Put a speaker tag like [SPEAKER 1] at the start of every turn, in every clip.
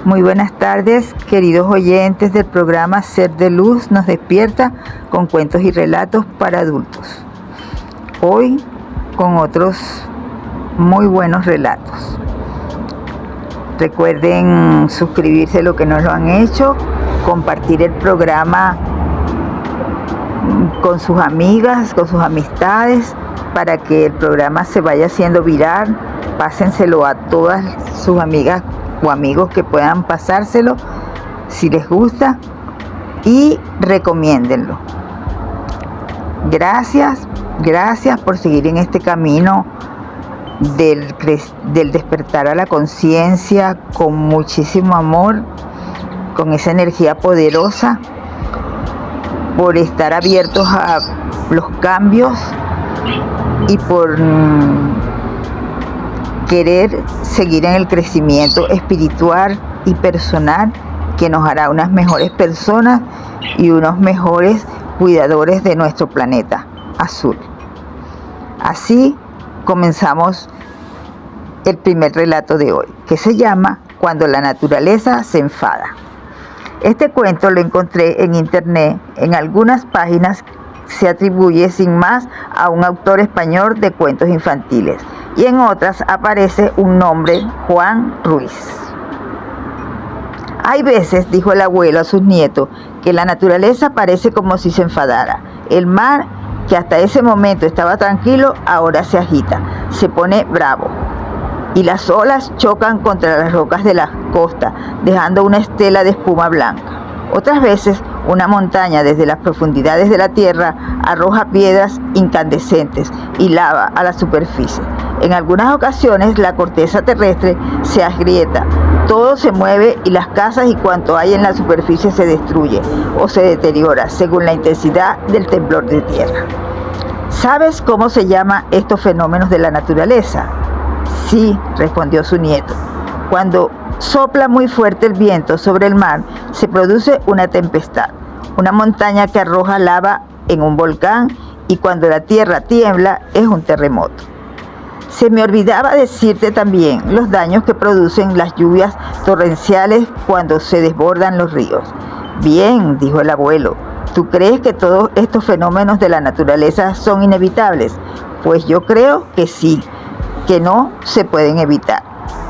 [SPEAKER 1] Muy buenas tardes, queridos oyentes del programa Ser de Luz nos despierta con cuentos y relatos para adultos. Hoy con otros muy buenos relatos. Recuerden suscribirse los que no lo han hecho, compartir el programa con sus amigas, con sus amistades, para que el programa se vaya haciendo viral. Pásenselo a todas sus amigas o amigos que puedan pasárselo si les gusta y recomiéndenlo. Gracias por seguir en este camino del despertar a la conciencia con muchísimo amor, con esa energía poderosa, por estar abiertos a los cambios y por querer seguir en el crecimiento espiritual y personal que nos hará unas mejores personas y unos mejores cuidadores de nuestro planeta azul. Así comenzamos el primer relato de hoy, que se llama Cuando la naturaleza se enfada. Este cuento lo encontré en internet. En algunas páginas se atribuye sin más a un autor español de cuentos infantiles y en otras aparece un nombre, Juan Ruiz. Hay veces, dijo el abuelo a sus nietos, que la naturaleza parece como si se enfadara. El mar, que hasta ese momento estaba tranquilo, ahora se agita, se pone bravo. Y las olas chocan contra las rocas de la costa, dejando una estela de espuma blanca. Otras veces, una montaña desde las profundidades de la tierra arroja piedras incandescentes y lava a la superficie. En algunas ocasiones, la corteza terrestre se agrieta, todo se mueve y las casas y cuanto hay en la superficie se destruye o se deteriora según la intensidad del temblor de tierra. ¿Sabes cómo se llaman estos fenómenos de la naturaleza? Sí, respondió su nieto. Cuando sopla muy fuerte el viento sobre el mar, se produce una tempestad, una montaña que arroja lava en un volcán, y cuando la tierra tiembla es un terremoto. Se me olvidaba decirte también los daños que producen las lluvias torrenciales cuando se desbordan los ríos. Bien, dijo el abuelo, ¿tú crees que todos estos fenómenos de la naturaleza son inevitables? Pues yo creo que sí, que no se pueden evitar.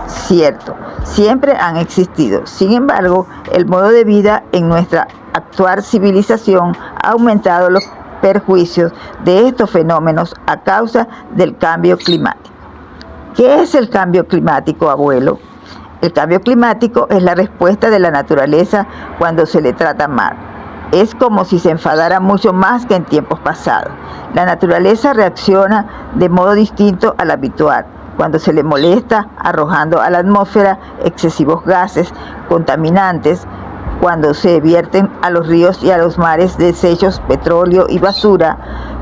[SPEAKER 1] Cierto, siempre han existido. Sin embargo, el modo de vida en nuestra actual civilización ha aumentado los perjuicios de estos fenómenos a causa del cambio climático. ¿Qué es el cambio climático, abuelo? El cambio climático es la respuesta de la naturaleza cuando se le trata mal. Es como si se enfadara mucho más que en tiempos pasados. La naturaleza reacciona de modo distinto al habitual cuando se le molesta, arrojando a la atmósfera excesivos gases contaminantes, cuando se vierten a los ríos y a los mares desechos, petróleo y basura,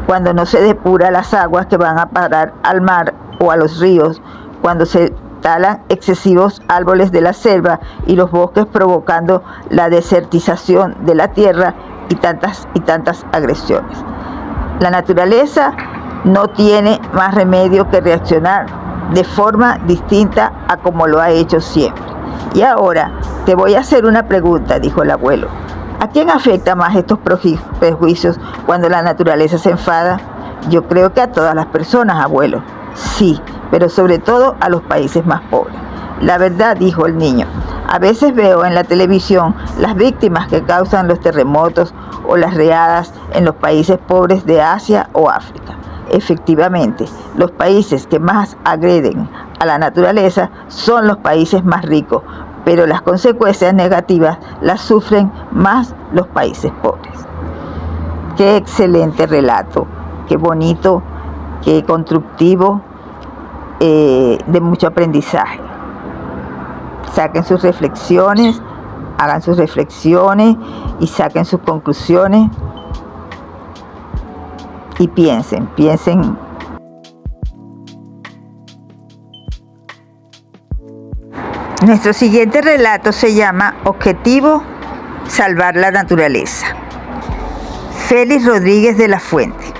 [SPEAKER 1] cuando no se depura las aguas que van a parar al mar o a los ríos, cuando se talan excesivos árboles de la selva y los bosques, provocando la desertización de la tierra y tantas agresiones. La naturaleza no tiene más remedio que reaccionar de forma distinta a como lo ha hecho siempre. Y ahora te voy a hacer una pregunta, dijo el abuelo. ¿A quién afecta más estos prejuicios cuando la naturaleza se enfada? Yo creo que a todas las personas, abuelo. Sí, pero sobre todo a los países más pobres. La verdad, dijo el niño, a veces veo en la televisión las víctimas que causan los terremotos o las riadas en los países pobres de Asia o África. Efectivamente, los países que más agreden a la naturaleza son los países más ricos, pero las consecuencias negativas las sufren más los países pobres. Qué excelente relato, qué bonito, qué constructivo, de mucho aprendizaje. Saquen sus reflexiones, hagan sus reflexiones y saquen sus conclusiones y piensen. Nuestro siguiente relato se llama Objetivo: salvar la naturaleza. Félix Rodríguez de la Fuente.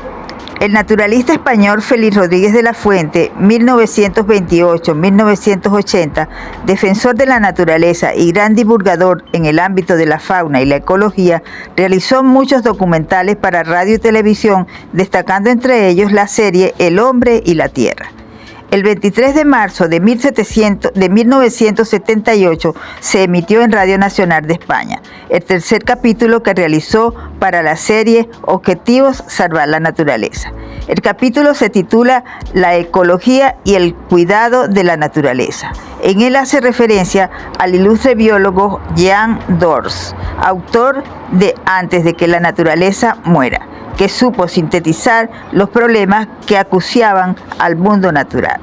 [SPEAKER 1] El naturalista español Félix Rodríguez de la Fuente, 1928-1980, defensor de la naturaleza y gran divulgador en el ámbito de la fauna y la ecología, realizó muchos documentales para radio y televisión, destacando entre ellos la serie El hombre y la tierra. El 23 de marzo de 1978 se emitió en Radio Nacional de España el tercer capítulo que realizó para la serie Objetivos Salvar la Naturaleza. El capítulo se titula La ecología y el cuidado de la naturaleza. En él hace referencia al ilustre biólogo Jean Dors, autor de Antes de que la naturaleza muera, que supo sintetizar los problemas que acuciaban al mundo natural.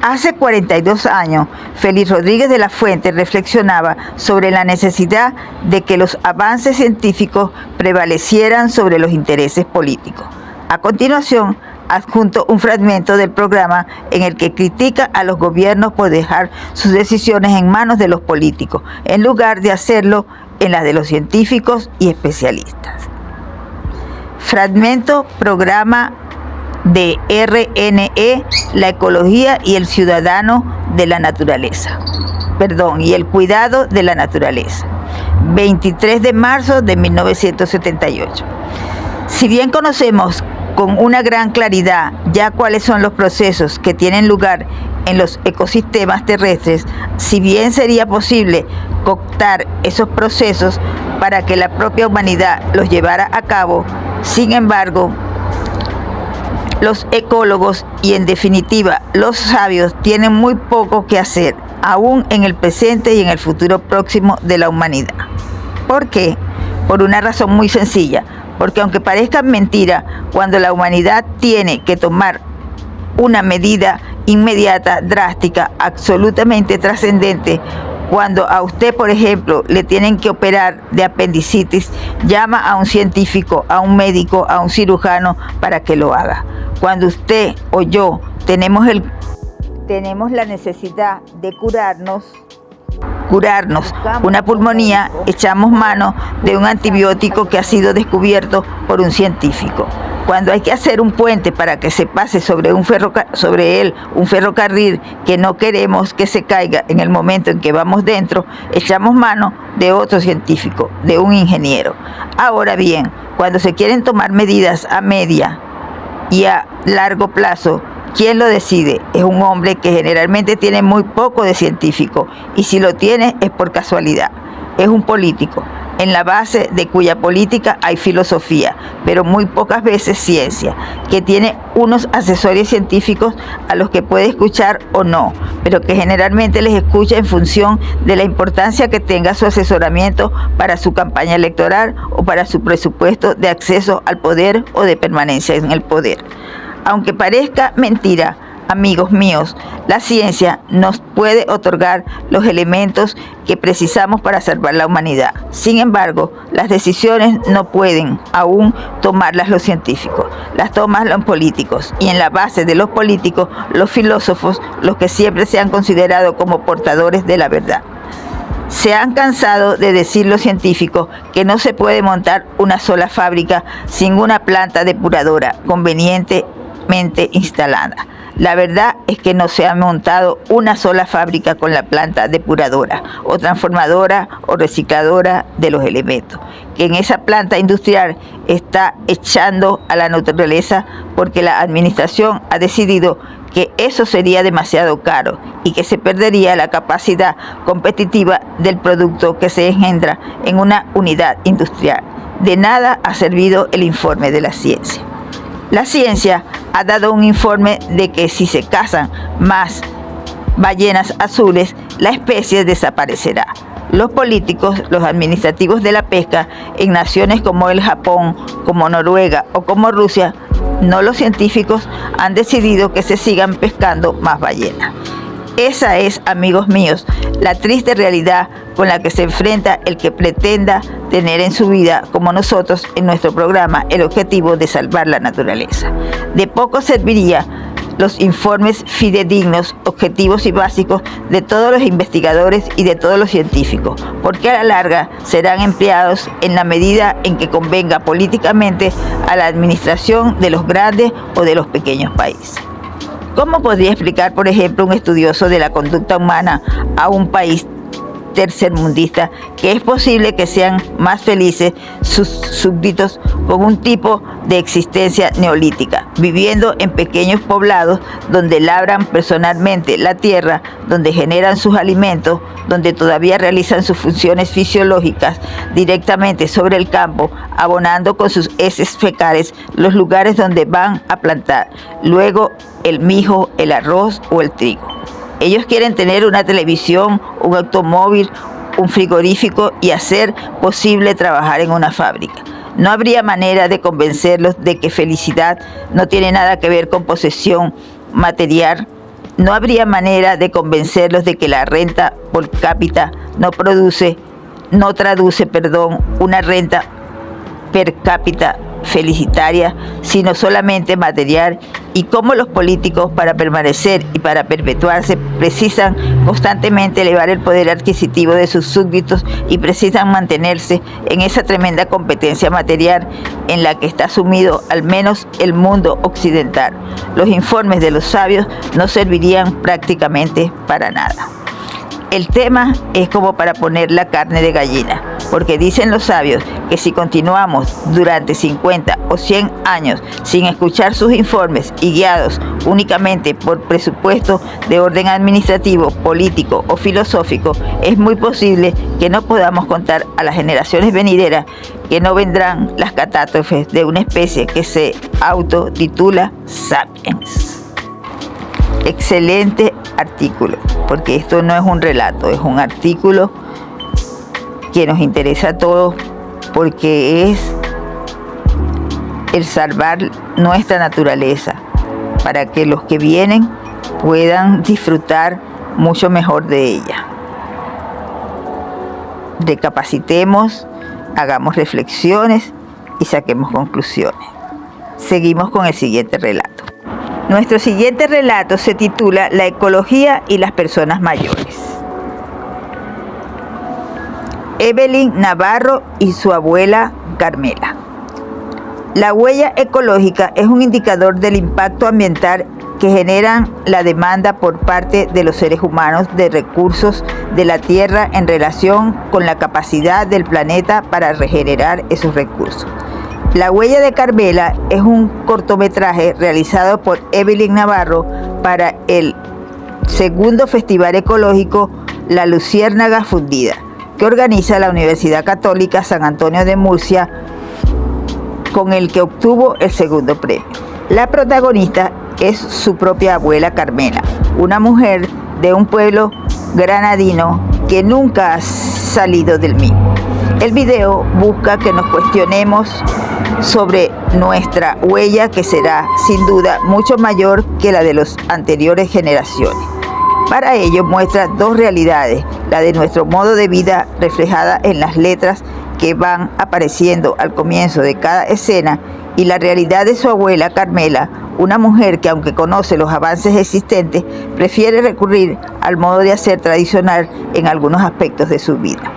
[SPEAKER 1] Hace 42 años, Félix Rodríguez de la Fuente reflexionaba sobre la necesidad de que los avances científicos prevalecieran sobre los intereses políticos. A continuación, adjunto un fragmento del programa en el que critica a los gobiernos por dejar sus decisiones en manos de los políticos, en lugar de hacerlo en las de los científicos y especialistas. Fragmento programa de RNE, la ecología y el ciudadano de la naturaleza. Y el cuidado de la naturaleza. 23 de marzo de 1978. Si bien conocemos con una gran claridad ya cuáles son los procesos que tienen lugar en los ecosistemas terrestres, si bien sería posible cooptar esos procesos para que la propia humanidad los llevara a cabo, sin embargo, los ecólogos y en definitiva los sabios tienen muy poco que hacer, aún en el presente y en el futuro próximo de la humanidad. ¿Por qué? Por una razón muy sencilla, porque aunque parezca mentira, cuando la humanidad tiene que tomar una medida inmediata, drástica, absolutamente trascendente, cuando a usted, por ejemplo, le tienen que operar de apendicitis, llama a un científico, a un médico, a un cirujano para que lo haga. Cuando usted o yo tenemos la necesidad de curarnos una pulmonía, echamos mano de un antibiótico que ha sido descubierto por un científico. Cuando hay que hacer un puente para que se pase sobre un ferrocarril que no queremos que se caiga en el momento en que vamos dentro, echamos mano de otro científico, de un ingeniero. Ahora bien, cuando se quieren tomar medidas a media y a largo plazo, ¿quién lo decide? Es un hombre que generalmente tiene muy poco de científico, y si lo tiene es por casualidad. Es un político, en la base de cuya política hay filosofía, pero muy pocas veces ciencia, que tiene unos asesores científicos a los que puede escuchar o no, pero que generalmente les escucha en función de la importancia que tenga su asesoramiento para su campaña electoral o para su presupuesto de acceso al poder o de permanencia en el poder. Aunque parezca mentira, amigos míos, la ciencia nos puede otorgar los elementos que precisamos para salvar la humanidad. Sin embargo, las decisiones no pueden aún tomarlas los científicos, las toman los políticos, y en la base de los políticos, los filósofos, los que siempre se han considerado como portadores de la verdad. Se han cansado de decir los científicos que no se puede montar una sola fábrica sin una planta depuradora convenientemente instalada. La verdad es que no se ha montado una sola fábrica con la planta depuradora o transformadora o recicladora de los elementos, que en esa planta industrial está echando a la naturaleza porque la administración ha decidido que eso sería demasiado caro y que se perdería la capacidad competitiva del producto que se engendra en una unidad industrial. De nada ha servido el informe de la ciencia. La ciencia ha dado un informe de que si se cazan más ballenas azules, la especie desaparecerá. Los políticos, los administrativos de la pesca en naciones como el Japón, como Noruega o como Rusia, no los científicos, han decidido que se sigan pescando más ballenas. Esa es, amigos míos, la triste realidad con la que se enfrenta el que pretenda tener en su vida, como nosotros en nuestro programa, el objetivo de salvar la naturaleza. De poco serviría los informes fidedignos, objetivos y básicos de todos los investigadores y de todos los científicos, porque a la larga serán empleados en la medida en que convenga políticamente a la administración de los grandes o de los pequeños países. ¿Cómo podría explicar, por ejemplo, un estudioso de la conducta humana a un país tercermundista que es posible que sean más felices sus súbditos con un tipo de existencia neolítica, viviendo en pequeños poblados donde labran personalmente la tierra, donde generan sus alimentos, donde todavía realizan sus funciones fisiológicas directamente sobre el campo, abonando con sus heces fecales los lugares donde van a plantar luego el mijo, el arroz o el trigo? Ellos quieren tener una televisión, un automóvil, un frigorífico y hacer posible trabajar en una fábrica. No habría manera de convencerlos de que felicidad no tiene nada que ver con posesión material. No habría manera de convencerlos de que la renta por cápita no traduce una renta per cápita felicitaria, sino solamente material, y cómo los políticos, para permanecer y para perpetuarse, precisan constantemente elevar el poder adquisitivo de sus súbditos y precisan mantenerse en esa tremenda competencia material en la que está sumido al menos el mundo occidental. Los informes de los sabios no servirían prácticamente para nada. El tema es como para poner la carne de gallina, porque dicen los sabios que si continuamos durante 50 o 100 años sin escuchar sus informes y guiados únicamente por presupuestos de orden administrativo, político o filosófico, es muy posible que no podamos contar a las generaciones venideras que no vendrán las catástrofes de una especie que se autotitula Sapiens. Excelente artículo, porque esto no es un relato, es un artículo que nos interesa a todos, porque es el salvar nuestra naturaleza para que los que vienen puedan disfrutar mucho mejor de ella. Recapacitemos, hagamos reflexiones y saquemos conclusiones. Seguimos con el siguiente relato. Nuestro siguiente relato se titula La ecología y las personas mayores. Evelyn Navarro y su abuela Carmela. La huella ecológica es un indicador del impacto ambiental que generan la demanda por parte de los seres humanos de recursos de la Tierra en relación con la capacidad del planeta para regenerar esos recursos. La huella de Carmela es un cortometraje realizado por Evelyn Navarro para el segundo Festival Ecológico La Luciérnaga Fundida, que organiza la Universidad Católica San Antonio de Murcia, con el que obtuvo el segundo premio. La protagonista es su propia abuela Carmela, una mujer de un pueblo granadino que nunca ha salido del mismo. El video busca que nos cuestionemos sobre nuestra huella, que será sin duda mucho mayor que la de las anteriores generaciones. Para ello muestra dos realidades: la de nuestro modo de vida reflejada en las letras que van apareciendo al comienzo de cada escena, y la realidad de su abuela Carmela, una mujer que, aunque conoce los avances existentes, prefiere recurrir al modo de hacer tradicional en algunos aspectos de su vida.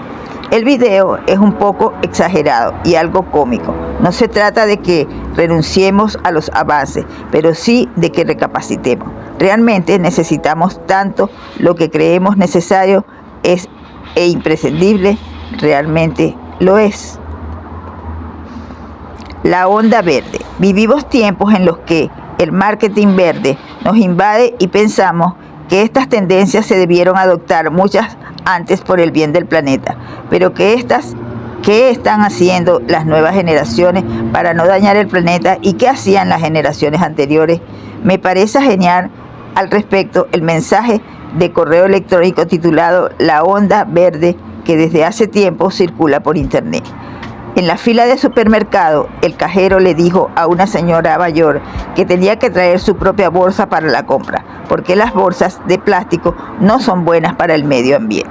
[SPEAKER 1] El video es un poco exagerado y algo cómico. No se trata de que renunciemos a los avances, pero sí de que recapacitemos. Realmente necesitamos tanto, lo que creemos necesario es e imprescindible, realmente lo es. La onda verde. Vivimos tiempos en los que el marketing verde nos invade y pensamos que estas tendencias se debieron adoptar muchas antes por el bien del planeta, pero ¿qué están haciendo las nuevas generaciones para no dañar el planeta y qué hacían las generaciones anteriores? Me parece genial al respecto el mensaje de correo electrónico titulado La Onda Verde, que desde hace tiempo circula por internet. En la fila de supermercado, el cajero le dijo a una señora mayor que tenía que traer su propia bolsa para la compra, porque las bolsas de plástico no son buenas para el medio ambiente.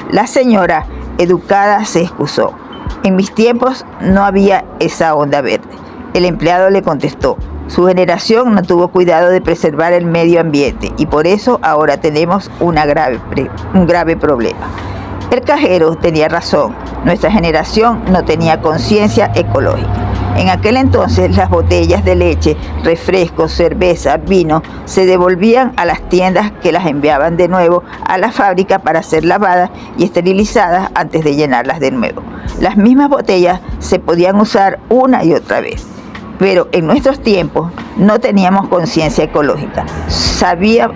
[SPEAKER 1] La señora, educada, se excusó. En mis tiempos no había esa onda verde. El empleado le contestó: Su generación no tuvo cuidado de preservar el medio ambiente y por eso ahora tenemos un grave problema. El cajero tenía razón, nuestra generación no tenía conciencia ecológica. En aquel entonces las botellas de leche, refrescos, cerveza, vino se devolvían a las tiendas que las enviaban de nuevo a la fábrica para ser lavadas y esterilizadas antes de llenarlas de nuevo. Las mismas botellas se podían usar una y otra vez. Pero en nuestros tiempos no teníamos conciencia ecológica.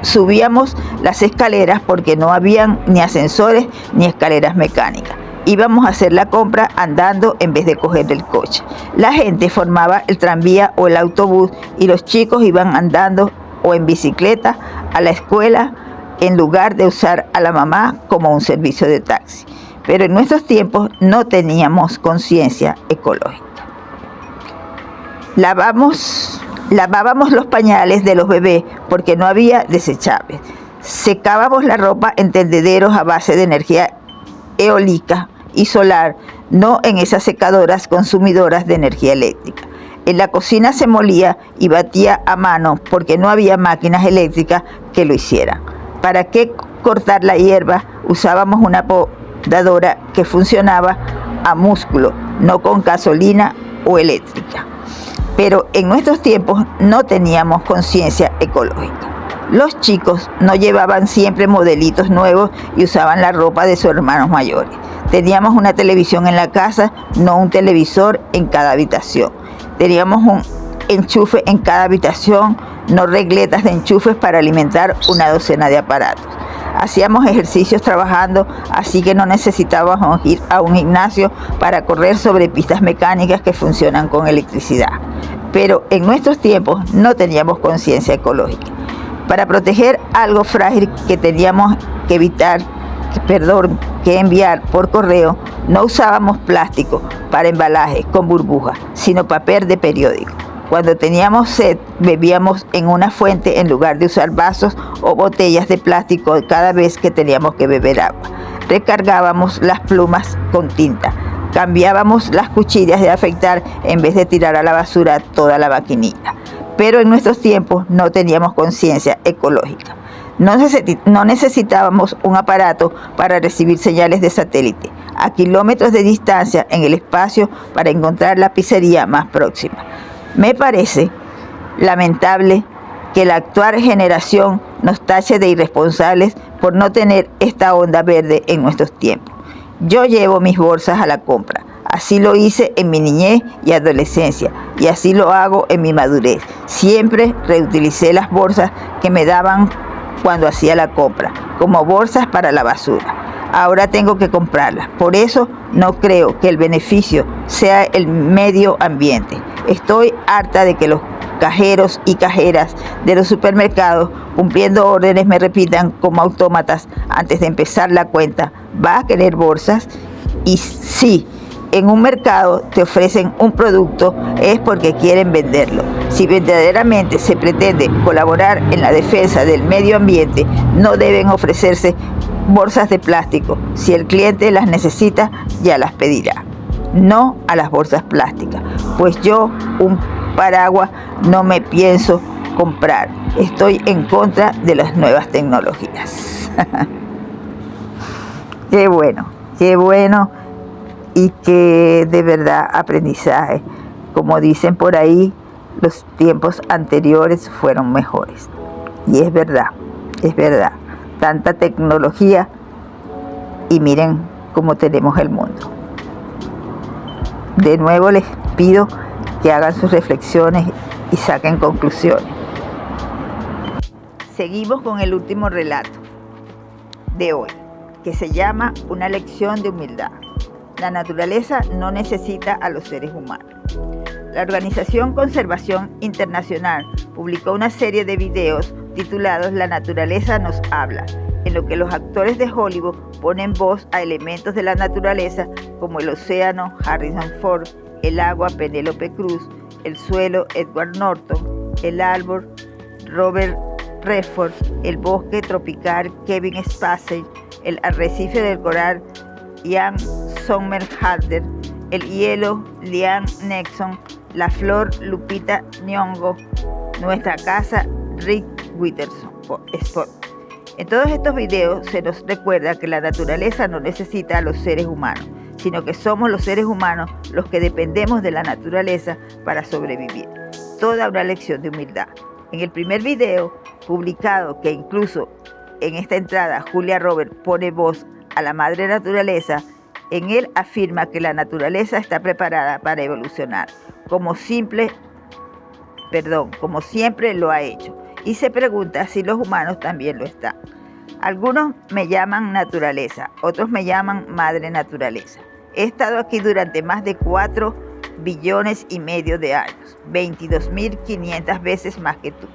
[SPEAKER 1] Subíamos las escaleras porque no habían ni ascensores ni escaleras mecánicas. Íbamos a hacer la compra andando en vez de coger el coche. La gente formaba el tranvía o el autobús y los chicos iban andando o en bicicleta a la escuela en lugar de usar a la mamá como un servicio de taxi. Pero en nuestros tiempos no teníamos conciencia ecológica. Lavábamos los pañales de los bebés porque no había desechables. Secábamos la ropa en tendederos a base de energía eólica y solar, no en esas secadoras consumidoras de energía eléctrica. En la cocina se molía y batía a mano porque no había máquinas eléctricas que lo hicieran. ¿Para qué cortar la hierba? Usábamos una podadora que funcionaba a músculo, no con gasolina o eléctrica. Pero en nuestros tiempos no teníamos conciencia ecológica. Los chicos no llevaban siempre modelitos nuevos y usaban la ropa de sus hermanos mayores. Teníamos una televisión en la casa, no un televisor en cada habitación. Teníamos un enchufe en cada habitación, no regletas de enchufes para alimentar una docena de aparatos. Hacíamos ejercicios trabajando, así que no necesitábamos ir a un gimnasio para correr sobre pistas mecánicas que funcionan con electricidad. Pero en nuestros tiempos no teníamos conciencia ecológica. Para proteger algo frágil que teníamos que enviar por correo, no usábamos plástico para embalajes con burbujas, sino papel de periódico. Cuando teníamos sed, bebíamos en una fuente en lugar de usar vasos o botellas de plástico cada vez que teníamos que beber agua. Recargábamos las plumas con tinta. Cambiábamos las cuchillas de afeitar en vez de tirar a la basura toda la maquinita. Pero en nuestros tiempos no teníamos conciencia ecológica. No necesitábamos un aparato para recibir señales de satélite a kilómetros de distancia en el espacio para encontrar la pizzería más próxima. Me parece lamentable que la actual generación nos tache de irresponsables por no tener esta onda verde en nuestros tiempos. Yo llevo mis bolsas a la compra. Así lo hice en mi niñez y adolescencia y así lo hago en mi madurez. Siempre reutilicé las bolsas que me daban cuando hacía la compra, como bolsas para la basura. Ahora tengo que comprarlas. Por eso no creo que el beneficio sea el medio ambiente. Estoy harta de que los cajeros y cajeras de los supermercados, cumpliendo órdenes, me repitan como autómatas antes de empezar la cuenta: ¿va a querer bolsas? Y sí, en un mercado te ofrecen un producto es porque quieren venderlo. Si verdaderamente se pretende colaborar en la defensa del medio ambiente, no deben ofrecerse bolsas de plástico. Si el cliente las necesita, ya las pedirá. No a las bolsas plásticas, pues yo un paraguas no me pienso comprar. Estoy en contra de las nuevas tecnologías. Qué bueno y que de verdad aprendizaje. Como dicen por ahí, los tiempos anteriores fueron mejores. Y es verdad. Tanta tecnología y miren cómo tenemos el mundo. De nuevo les pido que hagan sus reflexiones y saquen conclusiones. Seguimos con el último relato de hoy, que se llama Una lección de humildad. La naturaleza no necesita a los seres humanos. La Organización Conservación Internacional publicó una serie de videos titulados La naturaleza nos habla, en lo que los actores de Hollywood ponen voz a elementos de la naturaleza como el océano, Harrison Ford, el agua, Penélope Cruz, el suelo, Edward Norton, el árbol, Robert Redford, el bosque tropical, Kevin Spacey, el arrecife del coral, Ian Somerhalder, el hielo, Liam Neeson, La Flor Lupita Nyong'o, Nuestra Casa Rick Witherspoon Spot. En todos estos videos se nos recuerda que la naturaleza no necesita a los seres humanos, sino que somos los seres humanos los que dependemos de la naturaleza para sobrevivir. Toda una lección de humildad. En el primer video publicado, que incluso en esta entrada Julia Roberts pone voz a la madre naturaleza, en él afirma que la naturaleza está preparada para evolucionar, como siempre lo ha hecho, y se pregunta si los humanos también lo están. Algunos me llaman naturaleza, otros me llaman madre naturaleza. He estado aquí durante más de 4 billones y medio de años, 22.500 veces más que tú.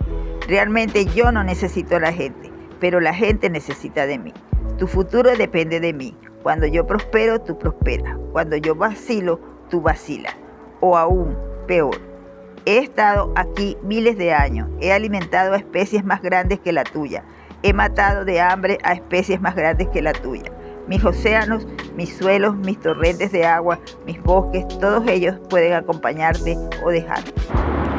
[SPEAKER 1] Realmente yo no necesito a la gente, pero la gente necesita de mí. Tu futuro depende de mí. Cuando yo prospero, tú prosperas. Cuando yo vacilo, tú vacilas. O aún peor. He estado aquí miles de años. He alimentado a especies más grandes que la tuya. He matado de hambre a especies más grandes que la tuya. Mis océanos, mis suelos, mis torrentes de agua, mis bosques, todos ellos pueden acompañarte o dejarte.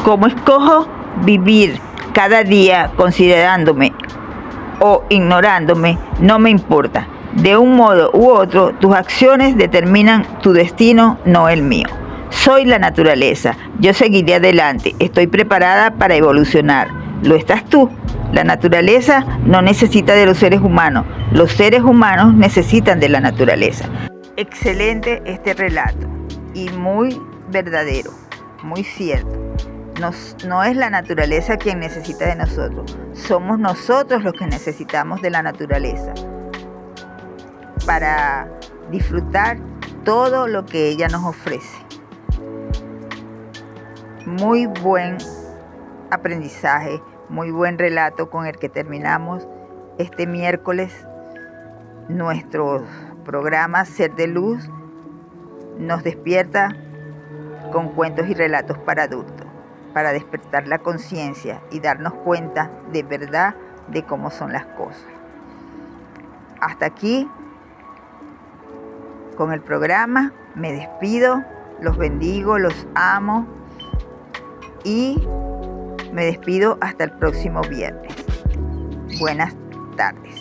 [SPEAKER 1] Como escojo vivir cada día considerándome o ignorándome, no me importa. De un modo u otro, tus acciones determinan tu destino, no el mío. Soy la naturaleza, yo seguiré adelante, estoy preparada para evolucionar. ¿Lo estás tú? La naturaleza no necesita de los seres humanos necesitan de la naturaleza. Excelente este relato y muy verdadero, muy cierto. No es la naturaleza quien necesita de nosotros, somos nosotros los que necesitamos de la naturaleza para disfrutar todo lo que ella nos ofrece. Muy buen aprendizaje, muy buen relato con el que terminamos este miércoles. Nuestro programa Ser de Luz nos despierta con cuentos y relatos para adultos, para despertar la conciencia y darnos cuenta de verdad de cómo son las cosas. Hasta aquí con el programa, me despido, los bendigo, los amo y me despido hasta el próximo viernes. Buenas tardes.